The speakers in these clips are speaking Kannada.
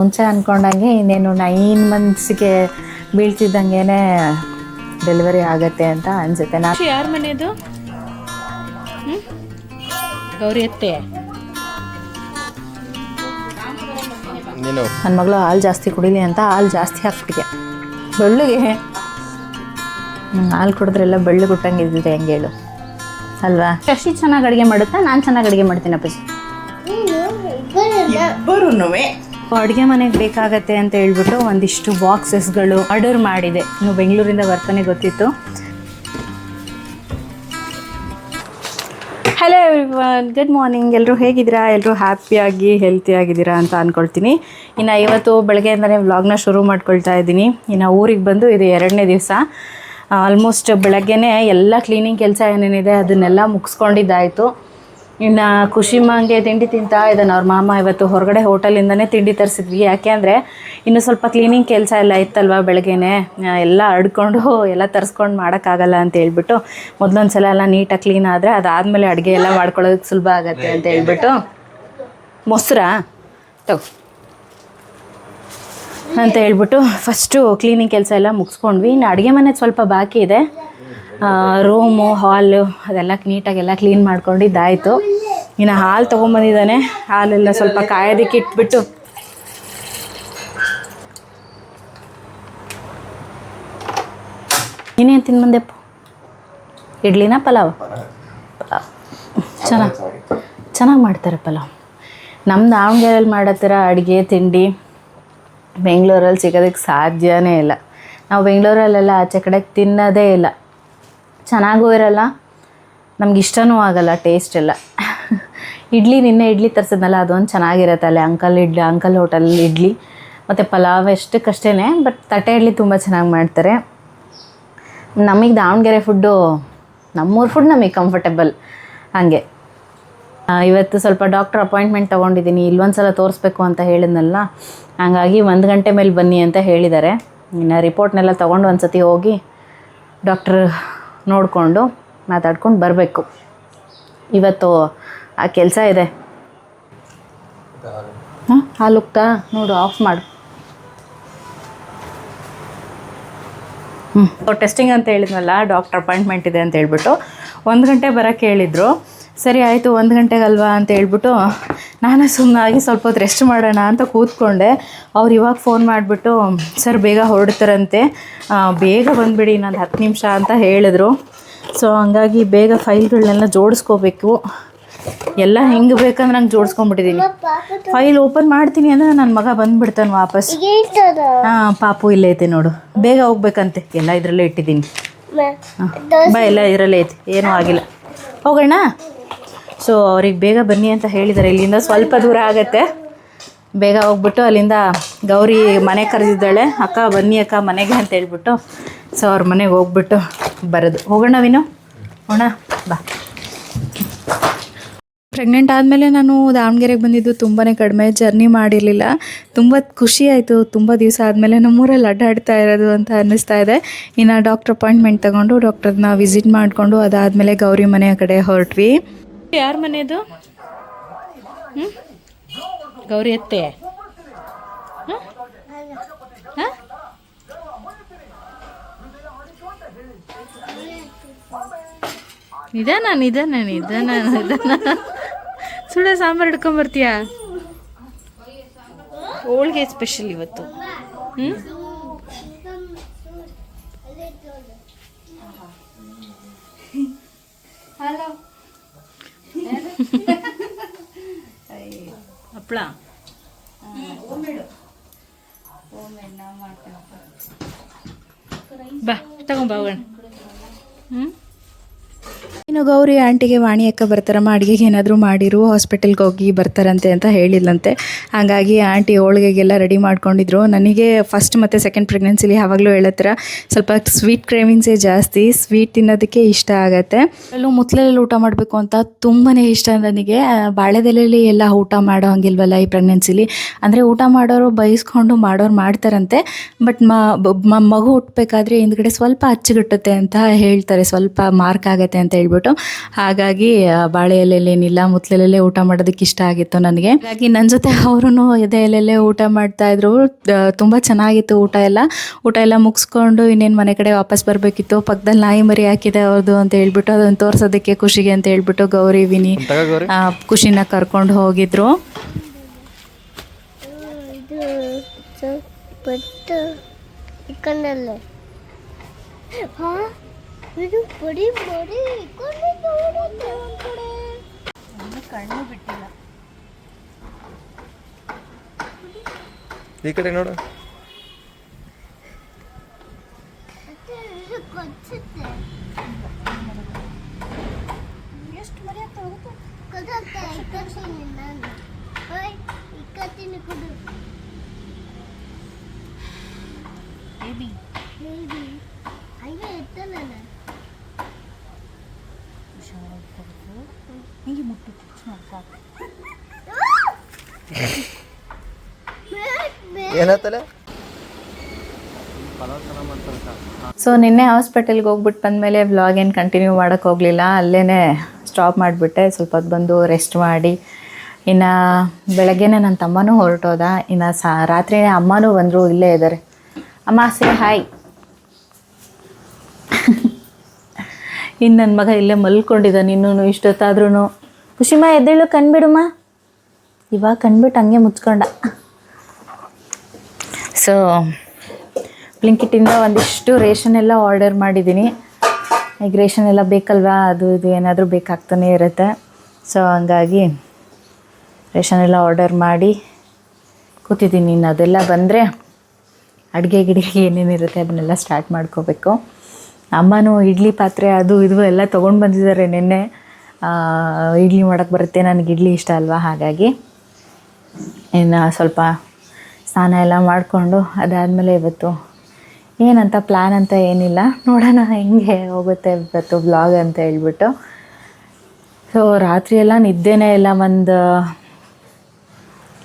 ಮುಂಚೆ ಅಂದ್ಕೊಂಡಂಗೆ ಇನ್ನೇನು 9 ಮಂತ್ಸ್ಗೆ ಬೀಳ್ತಿದ್ದಂಗೆ ಡೆಲಿವರಿ ಆಗತ್ತೆ ಅಂತ ಅನ್ಸುತ್ತೆ. ಯಾರ ಮನೆದು ಗೌರಿ ಅತ್ತೆ? ನನ್ನ ಮಗಳು ಹಾಲು ಜಾಸ್ತಿ ಕುಡೀಲಿ ಅಂತ ಹಾಲು ಜಾಸ್ತಿ ಹಾಕ್ಬಿಟ್ಟಿದೆ ಬೆಳ್ಳಿಗೆ. ಹಾಲು ಕುಡಿದ್ರೆಲ್ಲ ಬೆಳ್ಳು ಗುಟ್ಟಂಗಿದ್ದಿದೆ, ಹೆಂಗೆ ಹೇಳು ಅಲ್ವಾ? ಶಶಿ ಚೆನ್ನಾಗಿ ಅಡುಗೆ ಮಾಡುತ್ತಾ, ನಾನು ಚೆನ್ನಾಗಿ ಅಡುಗೆ ಮಾಡ್ತೀನಿ ಅಪ್ಪಾಜಿ? ಅಡುಗೆ ಮನೆಗೆ ಬೇಕಾಗತ್ತೆ ಅಂತ ಹೇಳ್ಬಿಟ್ಟು ಒಂದಿಷ್ಟು ಬಾಕ್ಸಸ್ಗಳು ಆರ್ಡರ್ ಮಾಡಿದೆ. ಇನ್ನು ಬೆಂಗಳೂರಿಂದ ಬರ್ತಾನೆ ಗೊತ್ತಿತ್ತು. Hello everyone, good morning. ಎಲ್ಲರೂ ಹೇಗಿದ್ದೀರಾ? ಎಲ್ಲರೂ ಹ್ಯಾಪಿಯಾಗಿ ಹೆಲ್ತಿಯಾಗಿದ್ದೀರಾ ಅಂತ ಅಂದ್ಕೊಳ್ತೀನಿ. ಇನ್ನು ಇವತ್ತು ಬೆಳಗ್ಗೆಯಿಂದನೇ ವ್ಲಾಗ್ನ ಶುರು ಮಾಡ್ಕೊಳ್ತಾ ಇದ್ದೀನಿ. ಇನ್ನು ಊರಿಗೆ ಬಂದು ಇದು 2ನೇ ದಿವಸ. ಆಲ್ಮೋಸ್ಟ್ ಬೆಳಗ್ಗೆನೇ ಎಲ್ಲ ಕ್ಲೀನಿಂಗ್ ಕೆಲಸ ಏನೇನಿದೆ ಅದನ್ನೆಲ್ಲ ಮುಗಿಸ್ಕೊಂಡಿದ್ದಾಯಿತು. ಇನ್ನು ಖುಷಿಮಾಂಗೆ ತಿಂಡಿ ತಿಂತಾ ಇದ್ದಾನೆ. ಅವ್ರ ಮಾಮ ಇವತ್ತು ಹೊರಗಡೆ ಹೋಟೆಲಿಂದನೇ ತಿಂಡಿ ತರಿಸಿದ್ವಿ. ಯಾಕೆ ಅಂದರೆ ಇನ್ನು ಸ್ವಲ್ಪ ಕ್ಲೀನಿಂಗ್ ಕೆಲಸ ಎಲ್ಲ ಇತ್ತಲ್ವ, ಬೆಳಗ್ಗೆನೇ ಎಲ್ಲ ಅಡ್ಕೊಂಡು ಎಲ್ಲ ತರಿಸ್ಕೊಂಡು ಮಾಡೋಕ್ಕಾಗಲ್ಲ ಅಂತ ಹೇಳ್ಬಿಟ್ಟು ಮೊದಲೊಂದು ಸಲ ಎಲ್ಲ ನೀಟಾಗಿ ಕ್ಲೀನ್ ಆದರೆ ಅದಾದಮೇಲೆ ಅಡುಗೆ ಎಲ್ಲ ಮಾಡ್ಕೊಳ್ಳೋದಕ್ಕೆ ಸುಲಭ ಆಗುತ್ತೆ ಅಂತ ಹೇಳ್ಬಿಟ್ಟು ಮೊಸರಾ ತಗೋ ಅಂತ ಹೇಳ್ಬಿಟ್ಟು ಫಸ್ಟು ಕ್ಲೀನಿಂಗ್ ಕೆಲಸ ಎಲ್ಲ ಮುಗಿಸ್ಕೊಂಡ್ವಿ. ಇನ್ನು ಅಡುಗೆ ಮನೆ ಸ್ವಲ್ಪ ಬಾಕಿ ಇದೆ. ರೂಮು, ಹಾಲು ಅದೆಲ್ಲ ನೀಟಾಗೆಲ್ಲ ಕ್ಲೀನ್ ಮಾಡ್ಕೊಂಡಿದ್ದಾಯಿತು. ಇನ್ನು ಹಾಲು ತೊಗೊಂಬಂದಿದ್ದಾನೆ. ಹಾಲೆಲ್ಲ ಸ್ವಲ್ಪ ಕಾಯೋದಕ್ಕೆ ಇಟ್ಬಿಟ್ಟು ಇನ್ನೇನು ತಿನ್ಬಂದೆಪ್ಪ? ಇಡ್ಲಿನ ಪಲಾವ್? ಪಲಾವ್ ಚೆನ್ನಾಗಿ ಮಾಡ್ತಾರೆ ಪಲಾವ್. ನಮ್ಮ ದಾವಣಗೆರೆಯಲ್ಲಿ ಮಾಡೋ ಥರ ಅಡುಗೆ ತಿಂಡಿ ಬೆಂಗಳೂರಲ್ಲಿ ಸಿಗೋದಕ್ಕೆ ಸಾಧ್ಯನೇ ಇಲ್ಲ. ನಾವು ಬೆಂಗಳೂರಲ್ಲೆಲ್ಲ ಆಚೆ ಕಡೆಗೆ ತಿನ್ನೋದೇ ಇಲ್ಲ. ಚೆನ್ನಾಗೂ ಇರಲ್ಲ, ನಮ್ಗೆ ಇಷ್ಟನೂ ಆಗಲ್ಲ, ಟೇಸ್ಟ್ ಎಲ್ಲ. ನಿನ್ನೆ ಇಡ್ಲಿ ತರಿಸಿದ್ನಲ್ಲ, ಅದೊಂದು ಚೆನ್ನಾಗಿರುತ್ತೆ ಅಲ್ಲಿ ಅಂಕಲ್ ಹೋಟೆಲ್ ಇಡ್ಲಿ ಮತ್ತು ಪಲಾವ್ ಅಷ್ಟಕ್ಕಷ್ಟೇ. ಬಟ್ ತಟ್ಟೆ ಇಡ್ಲಿ ತುಂಬ ಚೆನ್ನಾಗಿ ಮಾಡ್ತಾರೆ. ನಮಗೆ ದಾವಣಗೆರೆ ಫುಡ್ಡು, ನಮ್ಮೂರ ಫುಡ್ ನಮಗೆ ಕಂಫರ್ಟೇಬಲ್. ಹಾಗೆ ಇವತ್ತು ಸ್ವಲ್ಪ ಡಾಕ್ಟ್ರ್ ಅಪಾಯಿಂಟ್ಮೆಂಟ್ ತೊಗೊಂಡಿದ್ದೀನಿ. ಇಲ್ಲೊಂದು ಸಲ ತೋರಿಸ್ಬೇಕು ಅಂತ ಹೇಳಿದ್ನಲ್ಲ, ಹಾಗಾಗಿ 1 ಗಂಟೆ ಮೇಲೆ ಬನ್ನಿ ಅಂತ ಹೇಳಿದ್ದಾರೆ. ಇನ್ನು ರಿಪೋರ್ಟ್ನೆಲ್ಲ ತೊಗೊಂಡು ಒಂದು ಸತಿ ಹೋಗಿ ಡಾಕ್ಟ್ರ್ ನೋಡಿಕೊಂಡು ಮಾತಾಡ್ಕೊಂಡು ಬರಬೇಕು. ಇವತ್ತು ಆ ಕೆಲಸ ಇದೆ. ಹಾಲು ಉಕ್ತಾ ನೋಡು, ಆಫ್ ಮಾಡು. ಟೆಸ್ಟಿಂಗ್ ಅಂತ ಹೇಳಿದ್ನಲ್ಲ, ಡಾಕ್ಟ್ರ್ ಅಪಾಯಿಂಟ್ಮೆಂಟ್ ಇದೆ ಅಂತ ಹೇಳ್ಬಿಟ್ಟು 1 ಗಂಟೆ ಬರೋಕ್ಕೆ ಹೇಳಿದರು. ಸರಿ ಆಯಿತು, 1 ಗಂಟೆಗಲ್ವಾ ಅಂತ ಹೇಳ್ಬಿಟ್ಟು ನಾನು ಸುಮ್ಮನಾಗಿ ಸ್ವಲ್ಪ ಹೊತ್ತು ರೆಸ್ಟ್ ಮಾಡೋಣ ಅಂತ ಕೂತ್ಕೊಂಡೆ. ಅವ್ರು ಇವಾಗ ಫೋನ್ ಮಾಡಿಬಿಟ್ಟು ಸರ್ ಬೇಗ ಹೊರಡ್ತಾರಂತೆ, ಬೇಗ ಬಂದುಬಿಡಿ ಇನ್ನೊಂದು 10 ನಿಮಿಷ ಅಂತ ಹೇಳಿದ್ರು. ಸೊ ಹಂಗಾಗಿ ಬೇಗ ಫೈಲ್ಗಳನ್ನೆಲ್ಲ ಜೋಡಿಸ್ಕೋಬೇಕು. ಎಲ್ಲ ಹೆಂಗೆ ಬೇಕಂದ್ರೆ ನಂಗೆ ಜೋಡಿಸ್ಕೊಂಡ್ಬಿಟ್ಟಿದ್ದೀನಿ. ಫೈಲ್ ಓಪನ್ ಮಾಡ್ತೀನಿ ಅಂದರೆ ನನ್ನ ಮಗ ಬಂದುಬಿಡ್ತಾನೆ ವಾಪಸ್. ಪಾಪು ಇಲ್ಲೇ ಐತೆ ನೋಡು, ಬೇಗ ಹೋಗ್ಬೇಕಂತೆ. ಎಲ್ಲ ಇದರಲ್ಲೇ ಇಟ್ಟಿದ್ದೀನಿ. ಬಾ, ಎಲ್ಲ ಇದರಲ್ಲೇ ಐತೆ, ಏನೂ ಆಗಿಲ್ಲ, ಹೋಗೋಣ. ಸೊ ಅವ್ರಿಗೆ ಬೇಗ ಬನ್ನಿ ಅಂತ ಹೇಳಿದ್ದಾರೆ. ಇಲ್ಲಿಂದ ಸ್ವಲ್ಪ ದೂರ ಆಗುತ್ತೆ. ಬೇಗ ಹೋಗ್ಬಿಟ್ಟು ಅಲ್ಲಿಂದ ಗೌರಿ ಮನೆ ಕರೆದಿದ್ದಾಳೆ, ಅಕ್ಕ ಬನ್ನಿ ಅಕ್ಕ ಮನೆಗೆ ಅಂತ ಹೇಳ್ಬಿಟ್ಟು. ಸೊ ಅವ್ರ ಮನೆಗೆ ಹೋಗ್ಬಿಟ್ಟು ಬರೋದು. ಹೋಗೋಣ ವಿನು, ಹೋಗೋಣ ಬಾ. ಪ್ರೆಗ್ನೆಂಟ್ ಆದಮೇಲೆ ನಾನು ದಾವಣಗೆರೆಗೆ ಬಂದಿದ್ದು ತುಂಬಾ ಕಡಿಮೆ, ಜರ್ನಿ ಮಾಡಿರಲಿಲ್ಲ. ತುಂಬ ಖುಷಿ ಆಯಿತು, ತುಂಬ ದಿವಸ ಆದಮೇಲೆ ನಮ್ಮೂರಲ್ಲಿ ಅಡ್ಡಾಡ್ತಾ ಇರೋದು ಅಂತ ಅನ್ನಿಸ್ತಾ ಇದೆ. ಇನ್ನು ಡಾಕ್ಟ್ರ್ ಅಪಾಯಿಂಟ್ಮೆಂಟ್ ತೊಗೊಂಡು ಡಾಕ್ಟ್ರನ್ನ ವಿಸಿಟ್ ಮಾಡಿಕೊಂಡು ಅದಾದಮೇಲೆ ಗೌರಿ ಮನೆಯ ಕಡೆ ಹೊರಟ್ವಿ. ಯಾರ ಮನೆದು ಗೌರಿ ಅತ್ತೆ? ನಿಧಾನ ಸುಡ ಸಾಂಬಾರು ಹಿಡ್ಕೊಂಬರ್ತೀಯಾ? ಹೋಳಿಗೆ ಸ್ಪೆಷಲ್ ಇವತ್ತು. ಹಪ್ಪಳ ಬಾ ತಗೊಂಬ ಹೋಗೋಣ. ಇನ್ನು ಗೌರಿ ಆಂಟಿಗೆ ವಾಣಿ ಅಕ್ಕ ಬರ್ತಾರಮ್ಮ, ಅಡುಗೆಗೆ ಏನಾದರೂ ಮಾಡಿರು, ಹಾಸ್ಪಿಟಲ್ಗೆ ಹೋಗಿ ಬರ್ತಾರಂತೆ ಅಂತ ಹೇಳಿಲ್ಲಂತೆ. ಹಾಗಾಗಿ ಆಂಟಿ ಹೋಳಿಗೆಗೆಲ್ಲ ರೆಡಿ ಮಾಡ್ಕೊಂಡಿದ್ರು. ನನಗೆ ಫಸ್ಟ್ ಮತ್ತು ಸೆಕೆಂಡ್ ಪ್ರೆಗ್ನೆನ್ಸಿಲಿ ಯಾವಾಗಲೂ ಹೇಳತ್ತರ ಸ್ವಲ್ಪ ಸ್ವೀಟ್ ಕ್ರೇವಿಂಗ್ಸೇ ಜಾಸ್ತಿ, ಸ್ವೀಟ್ ತಿನ್ನೋದಕ್ಕೆ ಇಷ್ಟ ಆಗುತ್ತೆ. ಅಲ್ಲೂ ಮುತ್ತಲಲ್ಲಿ ಊಟ ಮಾಡಬೇಕು ಅಂತ ತುಂಬಾ ಇಷ್ಟ ನನಗೆ. ಬಾಳೆದೆಲೆಯಲ್ಲಿ ಎಲ್ಲ ಊಟ ಮಾಡೋ ಹಂಗಿಲ್ವಲ್ಲ ಈ ಪ್ರೆಗ್ನೆನ್ಸಿಲಿ. ಅಂದರೆ ಊಟ ಮಾಡೋರು ಬೈಸ್ಕೊಂಡು ಮಾಡೋರು ಮಾಡ್ತಾರಂತೆ. ಬಟ್ ಮಗು ಹುಟ್ಟಬೇಕಾದ್ರೆ ಹಿಂದ್ಗಡೆ ಸ್ವಲ್ಪ ಅಚ್ಚುಗಟ್ಟುತ್ತೆ ಅಂತ ಹೇಳ್ತಾರೆ, ಸ್ವಲ್ಪ ಮಾರ್ಕ್ ಆಗುತ್ತೆ ಅಂತ ಹೇಳ್ಬಿಟ್ಟು. ಹೇಳ್ಬಿಟ್ಟು. ಹಾಗಾಗಿ ಬಾಳೆ ಎಲೆಯಲ್ಲೇನಿಲ್ಲ, ಮುತ್ಲೆಲೆಲ್ಲೇ ಊಟ ಮಾಡೋದಕ್ಕೆ ಇಷ್ಟ ಆಗಿತ್ತು ನನಗೆ. ಹಾಗಾಗಿ ನನ್ನ ಜೊತೆ ಅವರು ಎದೆ ಎಲೆಯಲ್ಲೇ ಊಟ ಮಾಡ್ತಾಯಿದ್ರು. ತುಂಬ ಚೆನ್ನಾಗಿತ್ತು ಊಟ ಎಲ್ಲ ಮುಗಿಸ್ಕೊಂಡು ಇನ್ನೇನು ಮನೆ ಕಡೆ ವಾಪಸ್ ಬರಬೇಕಿತ್ತು. ಪಕ್ಕದಲ್ಲಿ ನಾಯಿ ಮರಿ ಹಾಕಿದೆ ಅವ್ರದ್ದು ಅಂತ ಹೇಳ್ಬಿಟ್ಟು ಅದನ್ನು ತೋರಿಸೋದಕ್ಕೆ ಖುಷಿಗೆ ಅಂತ ಹೇಳ್ಬಿಟ್ಟು ಗೌರಿ ವಿನಿ ಖುಷಿನ ಕರ್ಕೊಂಡು ಹೋಗಿದ್ರು. ಕಣ್ಣು ಬಿಟ್ಟಿಲ್ಲ. ಈ ಕಡೆ ನೋಡು. ಎಷ್ಟು ಮರಿ ಆಗ್ತಾ ಹೋಗುತ್ತೆ. ಬೇಬಿ ಹಿಂಗೆ ಮುಟ್ಟು ಏನಾತಲ್ಲ. ಸೊ ನಿನ್ನೆ ಹಾಸ್ಪಿಟಲ್ಗೆ ಹೋಗ್ಬಿಟ್ಟು ಬಂದಮೇಲೆ ವ್ಲಾಗ್ ಏನು ಕಂಟಿನ್ಯೂ ಮಾಡೋಕ್ಕೆ ಹೋಗಲಿಲ್ಲ, ಅಲ್ಲೇ ಸ್ಟಾಪ್ ಮಾಡಿಬಿಟ್ಟೆ. ಸ್ವಲ್ಪ ಹೊತ್ತು ಬಂದು ರೆಸ್ಟ್ ಮಾಡಿ ಇನ್ನು ಬೆಳಗ್ಗೆನೇ ನನ್ನ ತಮ್ಮನೂ ಹೊರಟೋದ. ಇನ್ನು ರಾತ್ರಿನೇ ಅಮ್ಮನೂ ಬಂದರು, ಇಲ್ಲೇ ಇದ್ದಾರೆ. ಅಮ್ಮ ಸೇ ಹಾಯ್. ಇನ್ನು ನನ್ನ ಮಗ ಇಲ್ಲೇ ಮಲ್ಕೊಂಡಿದ್ದಾನೆ ಇನ್ನೂ ಇಷ್ಟೊತ್ತಾದ್ರೂ. ಖುಷಿಮಾ ಎದ್ದೇಳು, ಕಣ್ಬಿಡುಮ್ಮ. ಇವಾಗ ಕಣ್ಬಿಟ್ಟು ಹಂಗೆ ಮುಚ್ಕೊಂಡ. ಸೊ ಬ್ಲಿಂಕಿಟಿಂದ ಒಂದಿಷ್ಟು ರೇಷನ್ ಎಲ್ಲ ಆರ್ಡರ್ ಮಾಡಿದ್ದೀನಿ. ಈಗ ರೇಷನ್ ಎಲ್ಲ ಬೇಕಲ್ವಾ, ಅದು ಇದು ಏನಾದರೂ ಬೇಕಾಗ್ತಾನೆ ಇರುತ್ತೆ. ಸೊ ಹಂಗಾಗಿ ರೇಷನ್ ಎಲ್ಲ ಆರ್ಡರ್ ಮಾಡಿ ಕೂತಿದ್ದೀನಿ. ಇನ್ನು ಅದೆಲ್ಲ ಬಂದರೆ ಅಡುಗೆ ಗಿಡಿಗೆ ಏನೇನಿರುತ್ತೆ ಅದನ್ನೆಲ್ಲ ಸ್ಟಾರ್ಟ್ ಮಾಡ್ಕೋಬೇಕು. ಅಮ್ಮನೂ ಇಡ್ಲಿ ಪಾತ್ರೆ ಅದು ಇದು ಎಲ್ಲ ತೊಗೊಂಡು ಬಂದಿದ್ದಾರೆ ನಿನ್ನೆ. ಇಡ್ಲಿ ಮಾಡೋಕ್ಕೆ ಬರುತ್ತೆ, ನನಗೆ ಇಡ್ಲಿ ಇಷ್ಟ ಅಲ್ವಾ, ಹಾಗಾಗಿ ಇನ್ನು ಸ್ವಲ್ಪ ಸ್ನಾನ ಎಲ್ಲ ಮಾಡಿಕೊಂಡು ಅದಾದಮೇಲೆ ಇವತ್ತು ಏನಂತ ಪ್ಲ್ಯಾನ್ ಅಂತ ಏನಿಲ್ಲ, ನೋಡೋಣ ಹೆಂಗೆ ಹೋಗುತ್ತೆ ಇವತ್ತು ಬ್ಲಾಗ್ ಅಂತ ಹೇಳ್ಬಿಟ್ಟು. ಸೊ ರಾತ್ರಿ ಎಲ್ಲ ನಿದ್ದೆನೇ ಇಲ್ಲ. ಒಂದು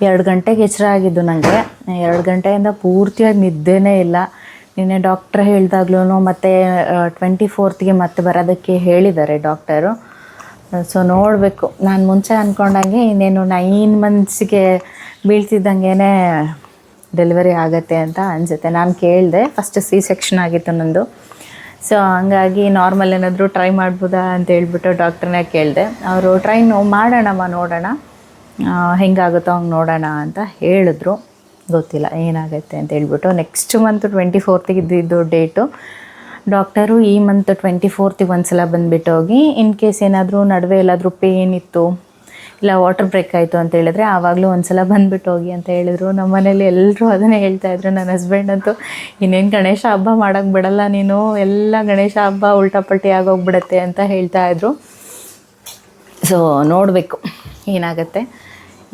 2 ಗಂಟೆಗೆ ಎಚ್ಚರ ಆಗಿದ್ದು ನನಗೆ. 2 ಗಂಟೆಯಿಂದ ಪೂರ್ತಿಯಾಗಿ ನಿದ್ದೆನೇ ಇಲ್ಲ. ನಿನ್ನೆ ಡಾಕ್ಟ್ರ್ ಹೇಳಿದಾಗ್ಲೂ ಮತ್ತು 24th ಮತ್ತೆ ಬರೋದಕ್ಕೆ ಹೇಳಿದ್ದಾರೆ ಡಾಕ್ಟರು. ಸೊ ನೋಡಬೇಕು. ನಾನು ಮುಂಚೆ ಅಂದ್ಕೊಂಡಂಗೆ ಇನ್ನೇನು 9 ಮಂತ್ಸ್ಗೆ ಬೀಳ್ತಿದ್ದಂಗೆ ಡೆಲಿವರಿ ಆಗುತ್ತೆ ಅಂತ ಅನಿಸುತ್ತೆ. ನಾನು ಕೇಳಿದೆ, ಫಸ್ಟ್ C-ಸೆಕ್ಷನ್ ಆಗಿತ್ತು ನಂದು. ಸೊ ಹಂಗಾಗಿ ನಾರ್ಮಲ್ ಏನಾದರೂ ಟ್ರೈ ಮಾಡ್ಬೋದಾ ಅಂತ ಹೇಳ್ಬಿಟ್ಟು ಡಾಕ್ಟ್ರನ್ನೇ ಕೇಳಿದೆ. ಅವರು ಟ್ರೈ ಮಾಡೋಣಮ್ಮ, ನೋಡೋಣ ಹೆಂಗಾಗುತ್ತೋ ಹಂಗೆ ನೋಡೋಣ ಅಂತ ಹೇಳಿದ್ರು. ಗೊತ್ತಿಲ್ಲ ಏನಾಗುತ್ತೆ ಅಂತ ಹೇಳ್ಬಿಟ್ಟು. ನೆಕ್ಸ್ಟ್ ಮಂತ್ 24th ಇದ್ದಿದ್ದು ಡೇಟು. ಡಾಕ್ಟರು ಈ ಮಂತ್ 24th ಒಂದು ಸಲ ಬಂದುಬಿಟ್ಟು ಹೋಗಿ, ಇನ್ ಕೇಸ್ ಏನಾದರೂ ನಡುವೆ ಎಲ್ಲಾದರೂ ಪೇನ್ ಇತ್ತು ಇಲ್ಲ ವಾಟರ್ ಬ್ರೇಕ್ ಆಯಿತು ಅಂತ ಹೇಳಿದ್ರೆ ಆವಾಗಲೂ ಒಂದು ಸಲ ಬಂದುಬಿಟ್ಟು ಹೋಗಿ ಅಂತ ಹೇಳಿದರು. ನಮ್ಮ ಮನೇಲಿ ಎಲ್ಲರೂ ಅದನ್ನೇ ಹೇಳ್ತಾಯಿದ್ರು. ನನ್ನ ಹಸ್ಬೆಂಡ್ ಅಂತೂ ಇನ್ನೇನು ಗಣೇಶ ಹಬ್ಬ ಮಾಡೋಕ್ಕೆ ಬಿಡಲ್ಲ ನೀನು, ಎಲ್ಲ ಗಣೇಶ ಹಬ್ಬ ಉಲ್ಟಾಪಲ್ಟಿ ಆಗೋಗ್ಬಿಡತ್ತೆ ಅಂತ ಹೇಳ್ತಾಯಿದ್ರು. ಸೊ ನೋಡಬೇಕು ಏನಾಗುತ್ತೆ.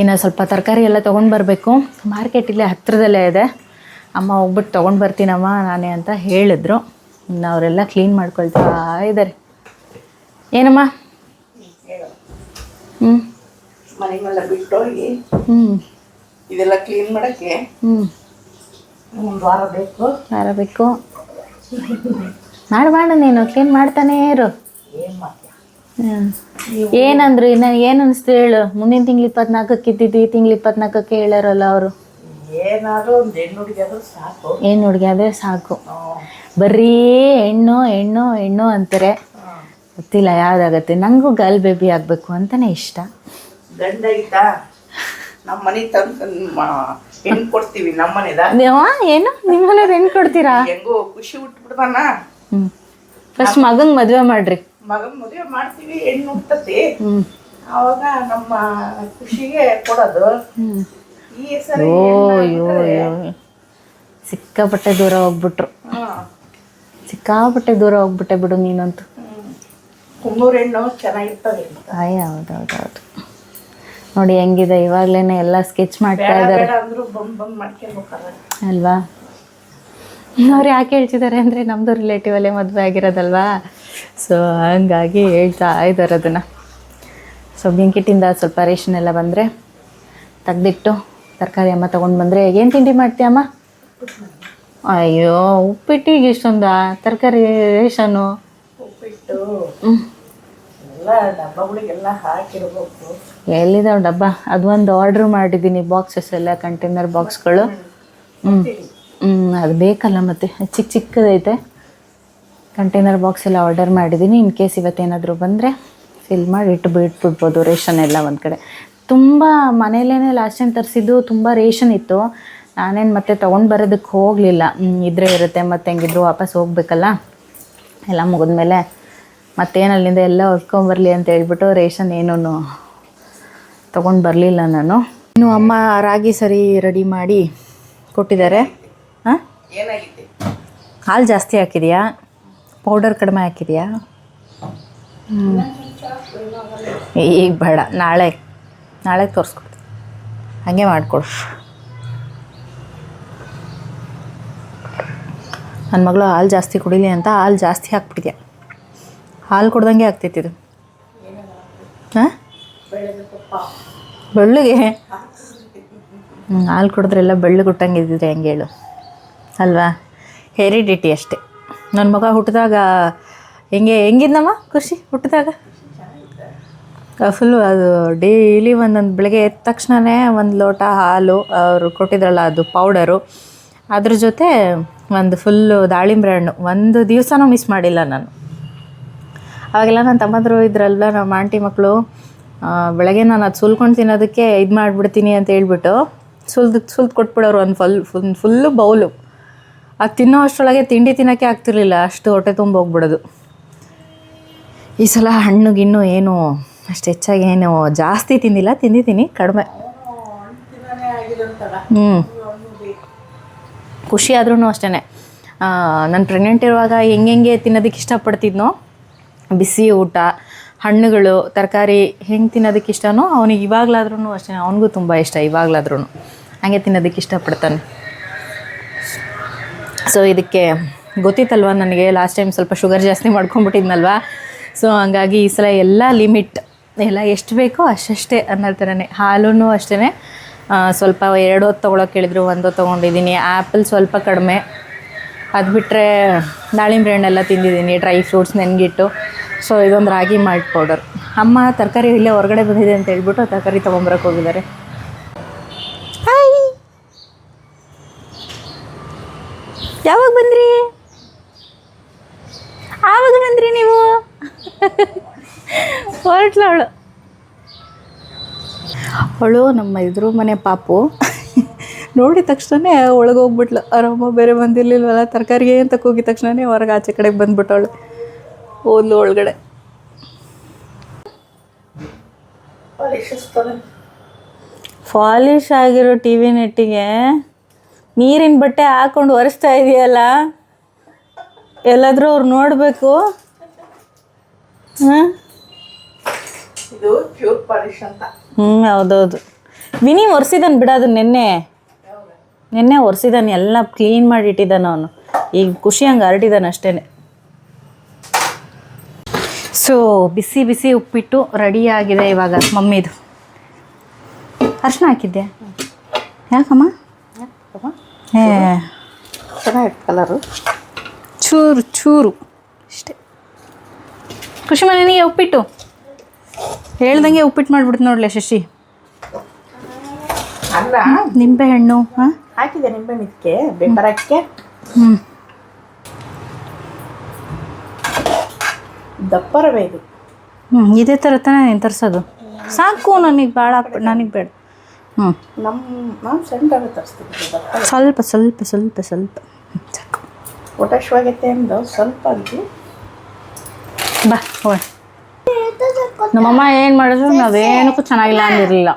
ಇನ್ನು ಸ್ವಲ್ಪ ತರಕಾರಿ ಎಲ್ಲ ತೊಗೊಂಡು ಬರಬೇಕು. ಮಾರ್ಕೆಟ್ ಇಲ್ಲೇ ಹತ್ತಿರದಲ್ಲೇ ಇದೆ. ಅಮ್ಮ ಹೋಗ್ಬಿಟ್ಟು ತೊಗೊಂಡು ಬರ್ತೀನಮ್ಮ ನಾನೇ ಅಂತ ಹೇಳಿದ್ರು. ಇನ್ನು ಅವರೆಲ್ಲ ಕ್ಲೀನ್ ಮಾಡ್ಕೊಳ್ತಾ ಇದ್ದಾರೆ. ಏನಮ್ಮ? ಮನೆಗೆಲ್ಲ ಬಿಟ್ಟೋಗಿ ಇದೆಲ್ಲ ಕ್ಲೀನ್ ಮಾಡೋಕ್ಕೆ ಒಂದು ವಾರ ಬೇಕು. ಮಾಡು ನೀನು ಕ್ಲೀನ್ ಮಾಡ್ತಾನೇ ಇರು. ಏನು ಮಾಡ್ತೀಯ? ಏನಂದ್ರು ಇನ್ನು ಏನು ಅನಿಸ್ತು ಹೇಳು. ಮುಂದಿನ ತಿಂಗಳು 24ಕ್ಕೆ ಇದ್ದಿದ್ದು ಈ ತಿಂಗಳು 24ಕ್ಕೆ ಹೇಳಾರಲ್ಲ ಅವರು. ಏನಾದರೂ ಒಂದು ಹೆಣ್ಣು ಹುಡುಗಿಯಾದ್ರೂ ಸಾಕು. ಹೆಣ್ಣು ಹುಡುಗಿ ಆದರೆ ಸಾಕು. ಬರೀ ಹೆಣ್ಣು ಹೆಣ್ಣು ಹೆಣ್ಣು ಅಂತಾರೆ. ಗೊತ್ತಿಲ್ಲ ಯಾವುದಾಗತ್ತೆ. ನನಗೂ ಗರ್ಲ್ ಬೇಬಿ ಆಗಬೇಕು ಅಂತಲೇ ಇಷ್ಟ. ಗಂಡ ಆಯ್ತಾ ನಮ್ಮ ಮನೆ ತಂದು ಹೆಣ್ಣು ಕೊಡ್ತೀವಿ. ನಮ್ಮ ಮನೆದ ಏನು ನಿಮ್ಮ ಮನೆಯವ್ರು ಹೆಣ್ಣು ಕೊಡ್ತೀರಾ? ಹೆಂಗೋ ಖುಷಿ ಹುಟ್ಬಿಡ್ದಾನ. ಫಸ್ಟ್ ಮಗಂಗೆ ಮದುವೆ ಮಾಡ್ರಿ. ಮಗನ ಮದುವೆ ಮಾಡ್ತೀವಿ, ಹೆಣ್ಣು ಹುಡ್ತತಿ. ಅವಾಗ ನಮ್ಮ ಖುಷಿಗೆ ಕೊಡೋದು. ಈ ಸರಿ ಸಿಕ್ಕಾಪಟ್ಟೆ ದೂರ ಹೋಗ್ಬಿಟ್ರು. ಸಿಕ್ಕಾಪಟ್ಟೆ ದೂರ ಹೋಗ್ಬಿಟ್ಟೆ ಬಿಡು ನೀನಂತೂ. ಕುನ್ನೂರು ಹೆಣ್ಣು ಚೆನ್ನಾಗಿರ್ತದೆ. ಹೌದೌದೌದು. ನೋಡಿ ಹೆಂಗಿದೆ ಇವಾಗಲೇ ಎಲ್ಲ ಸ್ಕೆಚ್ ಮಾಡ್ತಾ ಇದ್ದಾರೆ ಅಂದ್ರು ಬಂದ್ ಮಾಡ್ಕೊಳ್ಬೇಕಲ್ಲ ಅಲ್ವಾ. ಅವ್ರು ಯಾಕೆ ಹೇಳ್ತಿದ್ದಾರೆ ಅಂದರೆ ನಮ್ಮದು ರಿಲೇಟಿವಲ್ಲೇ ಮದುವೆ ಆಗಿರೋದಲ್ವಾ. ಸೊ ಹಂಗಾಗಿ ಹೇಳ್ತಾ ಇದ್ದಾರೆ ಅದನ್ನು. ಸೊ ಬ್ಲಿಂಕಿಟಿಂದ ಸ್ವಲ್ಪ ರೇಷನ್ ಎಲ್ಲ ಬಂದರೆ ತೆಗ್ದಿಟ್ಟು ತರಕಾರಿ ಅಮ್ಮ ತೊಗೊಂಡು ಬಂದರೆ ಏನು ತಿಂಡಿ ಮಾಡ್ತೀಯಮ್ಮ? ಅಯ್ಯೋ ಉಪ್ಪಿಟ್ಟಿಗೆ ಇಷ್ಟೊಂದ ತರಕಾರಿ ರೇಷನ್ನು? ಉಪ್ಪಿಟ್ಟು ಎಲ್ಲ ಡಬ್ಬಗಳಿಗೆಲ್ಲ ಹಾಕಿರ್ಬೇಕು. ಎಲ್ಲಿದಾವೆ ಡಬ್ಬ? ಅದು ಒಂದು ಆರ್ಡ್ರ್ ಮಾಡಿದ್ದೀನಿ, ಬಾಕ್ಸಸ್ ಎಲ್ಲ ಕಂಟೈನರ್ ಬಾಕ್ಸ್ಗಳು. ಅದು ಬೇಕಲ್ಲ ಮತ್ತು ಚಿಕ್ಕ ಚಿಕ್ಕದೈತೆ ಕಂಟೈನರ್ ಬಾಕ್ಸ್ ಎಲ್ಲ ಆರ್ಡರ್ ಮಾಡಿದ್ದೀನಿ. ಇನ್ ಕೇಸ್ ಇವತ್ತೇನಾದರೂ ಬಂದರೆ ಫಿಲ್ ಮಾಡಿ ಇಟ್ಬಿಡ್ಬೋದು ರೇಷನ್ ಎಲ್ಲ ಒಂದು ಕಡೆ. ತುಂಬ ಮನೇಲೇ ಲಾಸ್ಟ್ ಟೈಮ್ ತರಿಸಿದ್ದು ತುಂಬ ರೇಷನ್ ಇತ್ತು. ನಾನೇನು ಮತ್ತೆ ತೊಗೊಂಡು ಬರೋದಕ್ಕೆ ಹೋಗಲಿಲ್ಲ. ಇದ್ರೆ ಇರುತ್ತೆ ಮತ್ತು ಹೆಂಗಿದ್ರು ವಾಪಸ್ ಹೋಗ್ಬೇಕಲ್ಲ, ಎಲ್ಲ ಮುಗಿದ್ಮೇಲೆ ಮತ್ತೇನು ಅಲ್ಲಿಂದ ಎಲ್ಲ ಹೊರ್ಕೊಂಬರಲಿ ಅಂತ ಹೇಳ್ಬಿಟ್ಟು ರೇಷನ್ ಏನೂ ತೊಗೊಂಡು ಬರಲಿಲ್ಲ ನಾನು. ಇನ್ನು ಅಮ್ಮ ರಾಗಿ ಸರಿ ರೆಡಿ ಮಾಡಿ ಕೊಟ್ಟಿದ್ದಾರೆ. ಹಾಂ, ಏನಾಗಿದೆ? ಹಾಲು ಜಾಸ್ತಿ ಹಾಕಿದೆಯಾ, ಪೌಡರ್ ಕಡಿಮೆ ಹಾಕಿದೆಯಾ? ಈಗ ಬೇಡ, ನಾಳೆ ತೋರಿಸ್ಕೊಡ್ತೀನಿ, ಹಾಗೆ ಮಾಡಿಕೊಡು. ನನ್ನ ಮಗಳು ಹಾಲು ಜಾಸ್ತಿ ಕುಡಿಲಿ ಅಂತ ಹಾಲು ಜಾಸ್ತಿ ಹಾಕ್ಬಿಟ್ಟಿದ್ಯಾ. ಹಾಲು ಕೊಡ್ದಂಗೆ ಆಗ್ತೈತಿದು. ಹಾಂ, ಬೆಳ್ಳಗೆ ಹಾಲು ಕುಡಿದ್ರೆಲ್ಲ ಬೆಳ್ಳು ಗುಟ್ಟಂಗಿದ್ದಿದ್ರೆ ಹೆಂಗೆ ಹೇಳು ಅಲ್ವಾ? ಹೆರಿಡಿಟಿ ಅಷ್ಟೇ. ನನ್ನ ಮಗ ಹುಟ್ಟಿದಾಗ ಹೆಂಗಿದ್ನಮ್ಮ ಖುಷಿ? ಹುಟ್ಟಿದಾಗ ಫುಲ್ಲು ಅದು ಡೈಲಿ ಒಂದೊಂದು ಬೆಳಗ್ಗೆ ಎದ್ದ ತಕ್ಷಣವೇ ಒಂದು ಲೋಟ ಹಾಲು, ಅವರು ಕೊಟ್ಟಿದ್ರಲ್ಲ ಅದು ಪೌಡರು, ಅದ್ರ ಜೊತೆ ಒಂದು ಫುಲ್ಲು ದಾಳಿಂಬೆ ಹಣ್ಣು. ಒಂದು ದಿವಸನೂ ಮಿಸ್ ಮಾಡಿಲ್ಲ ನಾನು. ಅವಾಗೆಲ್ಲ ನನ್ನ ತಮ್ಮಂದರು ಇದ್ರಲ್ವ, ನಮ್ಮ ಆಂಟಿ ಮಕ್ಕಳು, ಬೆಳಗ್ಗೆ ನಾನು ಅದು ಸುಲ್ಕೊಂಡು ತಿನ್ನೋದಕ್ಕೆ ಇದು ಮಾಡಿಬಿಡ್ತೀನಿ ಅಂತ ಹೇಳ್ಬಿಟ್ಟು ಸುಲ್ದು ಕೊಟ್ಬಿಡೋರು ಒಂದು ಫುಲ್ಲು ಬೌಲು. ಅದು ತಿನ್ನೋ ಅಷ್ಟರೊಳಗೆ ತಿಂಡಿ ತಿನ್ನೋಕ್ಕೆ ಆಗ್ತಿರ್ಲಿಲ್ಲ, ಅಷ್ಟು ಹೊಟ್ಟೆ ತುಂಬ ಹೋಗ್ಬಿಡೋದು. ಈ ಸಲ ಹಣ್ಣು ಗಿಣ್ಣು ಏನು ಅಷ್ಟು ಹೆಚ್ಚಾಗಿ ಏನು ಜಾಸ್ತಿ ತಿಂದಿದ್ದೀನಿ, ಕಡಿಮೆ. ಖುಷಿ ಆದ್ರೂ ಅಷ್ಟೇ. ನಾನು ಪ್ರೆಗ್ನೆಂಟ್ ಇರುವಾಗ ಹೆಂಗೆ ತಿನ್ನೋದಕ್ಕೆ ಇಷ್ಟಪಡ್ತಿದ್ನೋ, ಬಿಸಿ ಊಟ, ಹಣ್ಣುಗಳು, ತರಕಾರಿ ಹೆಂಗೆ ತಿನ್ನೋದಕ್ಕೆ ಇಷ್ಟನೋ ಅವನಿಗೆ ಇವಾಗಲಾದ್ರೂ ಅಷ್ಟೇ. ಅವನಿಗೂ ತುಂಬ ಇಷ್ಟ ಇವಾಗಲಾದ್ರೂ, ಹಾಗೆ ತಿನ್ನೋದಕ್ಕೆ ಇಷ್ಟಪಡ್ತಾನೆ. ಸೊ ಇದಕ್ಕೆ ಗೊತ್ತಿತ್ತಲ್ವ ನನಗೆ, ಲಾಸ್ಟ್ ಟೈಮ್ ಸ್ವಲ್ಪ ಶುಗರ್ ಜಾಸ್ತಿ ಮಾಡ್ಕೊಂಬಿಟ್ಟಿದ್ನಲ್ವ. ಸೊ ಹಂಗಾಗಿ ಈ ಸಲ ಎಲ್ಲ ಲಿಮಿಟ್, ಎಲ್ಲ ಎಷ್ಟು ಬೇಕೋ ಅಷ್ಟೇ ಅನ್ನೋ ಥರನೇ. ಹಾಲೂ ಅಷ್ಟೇ, ಸ್ವಲ್ಪ 2 ಹೊತ್ತು ತೊಗೊಳಕ್ಕೆ ಹೇಳಿದ್ರು, 1 ಹೊತ್ತು ತೊಗೊಂಡಿದ್ದೀನಿ. ಆ್ಯಪಲ್ ಸ್ವಲ್ಪ ಕಡಿಮೆ, ಅದು ಬಿಟ್ಟರೆ ದಾಳಿಂಬೆ ಹಣ್ಣೆಲ್ಲ ತಿಂದಿದ್ದೀನಿ, ಡ್ರೈ ಫ್ರೂಟ್ಸ್ ನೆನಗಿಟ್ಟು. ಸೊ ಇದೊಂದು ರಾಗಿ ಮಾಲ್ಟ್ ಪೌಡರ್. ಅಮ್ಮ ತರಕಾರಿ ಇಲ್ಲೇ ಹೊರಗಡೆ ಬಂದಿದೆ ಅಂತ ಹೇಳ್ಬಿಟ್ಟು ತರಕಾರಿ ತೊಗೊಂಬರಕ್ಕೆ ಹೋಗಿದ್ದಾರೆ. ಹಾಯ್, ಯಾವಾಗ ಬಂದ್ರಿ ನೀವು? ಹೊರಟ್ಲವಳು. ಅವಳು ನಮ್ಮ ಇದ್ರ ಮನೆ ಪಾಪು ನೋಡಿದ ತಕ್ಷಣ ಒಳಗೋಗ್ಬಿಟ್ಲು. ಅವರಮ್ಮ ಬೇರೆ ಬಂದಿರಲಿಲ್ವಲ್ಲ, ತರಕಾರಿಗೆ ಅಂತ ಹೋಗಿದ ತಕ್ಷಣ ಹೊರಗೆ ಆಚೆ ಕಡೆಗೆ ಬಂದ್ಬಿಟ್ಟವಳು, ಓದ್ಲು ಒಳಗಡೆ. ಪಾಲಿಶ್ ಆಗಿರೋ ಟಿ ವಿ ನೆಟ್ಟಿಗೆ ನೀರಿನ ಬಟ್ಟೆ ಹಾಕ್ಕೊಂಡು ಒರೆಸ್ತಾ ಇದೆಯಲ್ಲ, ಎಲ್ಲಾದರೂ ಅವ್ರು ನೋಡಬೇಕು. ಹಾಂ, ಇದು ಪ್ಯೂರ್ ಪಾಲಿಶ್ ಅಂತ. ಹೌದೌದು. ವಿನಿ ಒರೆಸಿದಾನೆ ಬಿಡೋದು, ನಿನ್ನೆ ಒರೆಸಿದಾನೆ, ಎಲ್ಲ ಕ್ಲೀನ್ ಮಾಡಿ ಇಟ್ಟಿದ್ದಾನೆ ಅವನು. ಈಗ ಖುಷಿ ಹಂಗೆ ಹರಡಿದ್ದಾನೆ ಅಷ್ಟೇ. ಸೊ ಬಿಸಿ ಉಪ್ಪಿಟ್ಟು ರೆಡಿ ಆಗಿದೆ ಇವಾಗ ಮಮ್ಮಿದು. ಅರ್ಶಿನ ಹಾಕಿದ್ದೆ ಯಾಕಮ್ಮ? ಚೆನ್ನಾಗಿತ್ತು ಕಲರು, ಚೂರು ಅಷ್ಟೇ. ಖುಷಿ ಮನೆಗೆ ಉಪ್ಪಿಟ್ಟು ಹೇಳ್ದಂಗೆ ಉಪ್ಪಿಟ್ಟು ಮಾಡಿಬಿಡ್ತು ನೋಡಲೆ ಶಶಿ. ಅಲ್ಲ ನಿಂಬೆಹಣ್ಣು ಹಾಕಿದೆ, ನಿಂಬೆಹಣ್ಣು ಇದಕ್ಕೆ ಬೇಕಾರಕ್ಕೆ. ದಪ್ಪ ರವೆ ಇದು. ಇದೇ ಥರ ತಾನೇ ನೀನು ತರಿಸೋದು? ಸಾಕು, ನನಗೆ ಭಾಳ, ನನಗೆ ಬೇಡ. ನಮ್ಮ ಸಣ್ಣ ರವೆ ತರಿಸ್ತಿದ್ವಿ, ದಪ್ಪ ಸ್ವಲ್ಪ ಸಾಕು. ಒಟಶ್ವಾಗೈತೆ ಅಂದು ಸ್ವಲ್ಪ ಅಂತು. ಬಾ ಹೋಗ. ನಮ್ಮಮ್ಮ ಏನು ಮಾಡಿದ್ರು ನಾವೇನಕ್ಕೂ ಚೆನ್ನಾಗಿಲ್ಲ ಅಂದಿರಲಿಲ್ಲ.